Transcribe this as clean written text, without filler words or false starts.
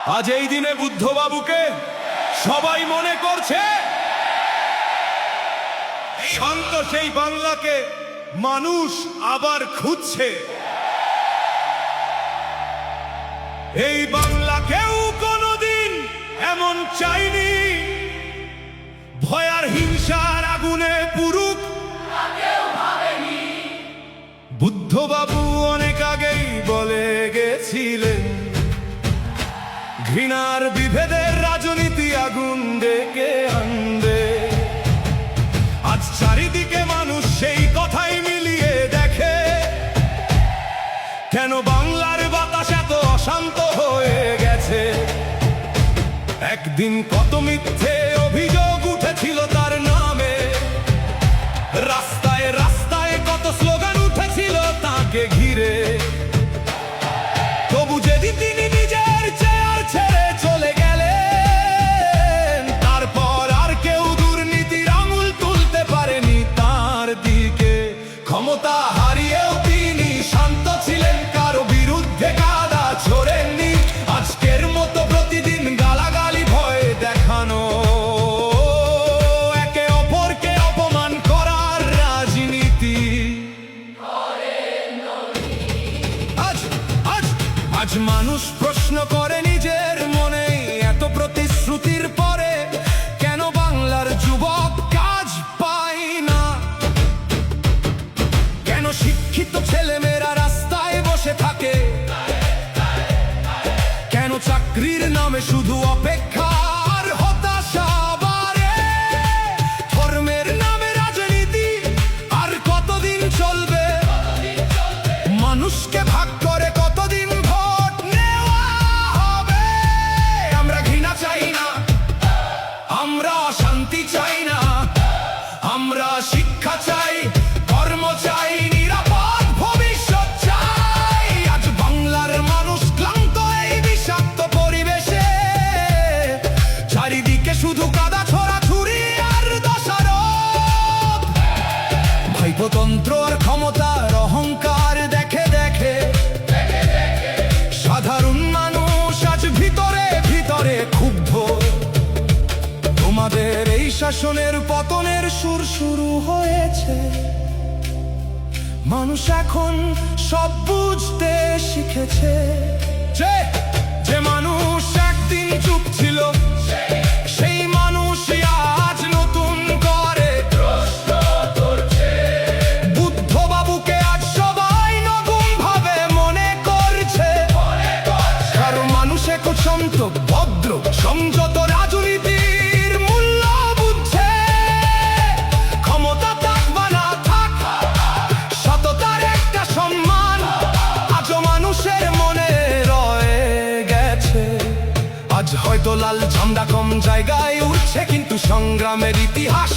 আজ এই দিনে বুদ্ধবাবুকে সবাই মনে করছে। শান্ত সেই বাংলাকে মানুষ আবার খুঁজছে। এই বাংলা কেউ কোনোদিন এমন চাইনি, ভয়ার হিংসার আগুনে পুরুক। বুদ্ধবাবু অনেক আগেই বলে গেছিলেন, ঘৃণার বিভেদের রাজনীতি আগুন ডেকে আনবে। আজ চারিদিকে মানুষ সেই কথাই মিলিয়ে দেখে, কেন বাংলার বাতাস এত অশান্ত হয়ে গেছে। একদিন কত মিথ্যে অভিযোগ উঠেছিল তার নামে, রাস্তায় রাস্তায় কত স্লোগান উঠেছিল তাকে ঘিরে। তবু যেদিন তিনি নিজের চেয়ার ছেড়ে চলে গেলেন, তারপর আর কেউ দুর্নীতির আঙুল তুলতে পারেনি তার দিকে। ক্ষমতা হারিয়েও তিনি শান্ত ছিলেন, কারো বিরুদ্ধে কাদা ছোড়েননি। আজকের মতো প্রতিদিন গালাগালি ভয় দেখানো, একে অপরকে অপমান করার রাজনীতি। আজ মানুষ প্রশ্ন করে নিজের মনে, এত প্রতিশ্রুতির পরে কেন বাংলার যুবক কাজ পায় না? কেন শিক্ষিত ছেলেমেয়েরা রাস্তায় বসে থাকে? কেন চাকরির নামে শুধু অপেক্ষার হতাশা বাড়ে? ধর্মের নামে রাজনীতি আর কতদিন চলবে? মানুষকে ভাগ করে কতদিন ভোট নেওয়া হবে? আমরা ঘৃণা চাই না, আমরা শান্তি চাই না, আমরা শিক্ষা চাই, কর্ম চাই, নিরাপদ ভবিষ্যৎ চাই। আজ বাংলার মানুষ ক্লান্ত এই বিষাক্ত পরিবেশে, চারিদিকে শুধু কাদা ছোড়াছুড়ি আর দোষারোপ। ভাইপোতন্ত্র আর ক্ষমতার অহংকার দেখে দেখে সাধারণ মানুষ আজ ভিতরে ভিতরে ক্ষুব্ধ। তোমাদের এই শাসনের পতনের সুর শুরু হয়েছে। মানুষ এখন সব বুঝতে শিখেছে। যে মানুষ একদিন চুপ ছিল, সেই মানুষই আজ নতুন করে প্রশ্ন করছে। বুদ্ধবাবুকে আজ সবাই নতুন ভাবে মনে করছে। কারণ মানুষ এখন শান্ত, ভদ্র, সংযত রাজনীতির মূল্য বুঝছে। ক্ষমতা থাক বা না থাক, সততার একটা সম্মান আজও মানুষের মনে রয়ে গেছে। আজ হয়তো লাল ঝান্ডা কম জায়গায় উঠছে, কিন্তু সংগ্রামের ইতিহাস